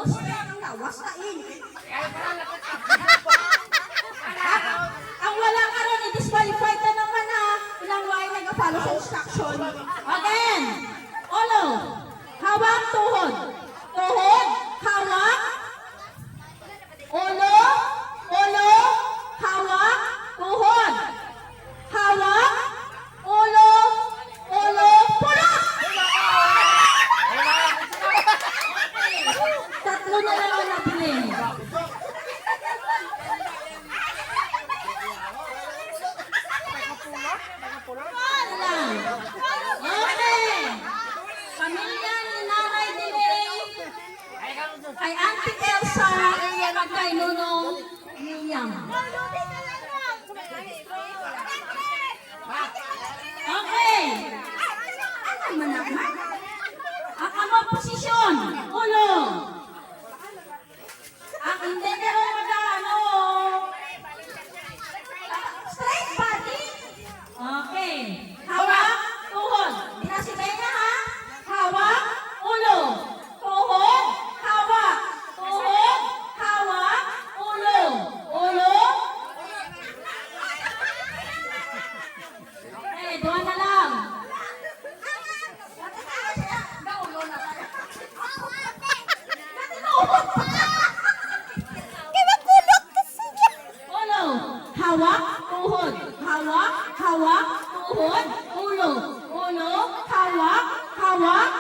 ulo, straight ang lawas na init. Ang wala ka ron, i-disqualify ka naman ha. Ilang way nag-follow sa instruction. Again, ulo, hawak, tuhod. Tuhod, hawak. Ulo, ulo, hawak, tuhod. Hawak, ulo, ulo, pulot! Tatlo na lang ang nabili. Okay. Pamilya ni Nanay Dilay ay Auntie Elsa at kay Nunong Miriam. Okay. Ano man naman? Ang among posisyon, ulo. Ang hindi pero magano. Straight body. Okay. Hawak, tuhod. Pinasibay na ha. Hawak, ulo. Tuhod, hawak. Tuhod, hawak, ulo. Ulo. Okay, dua na lang. Ulo, hawak, tuhod. Hawak, hawak, tuhod, ulo. Ulo, hawak, hawak,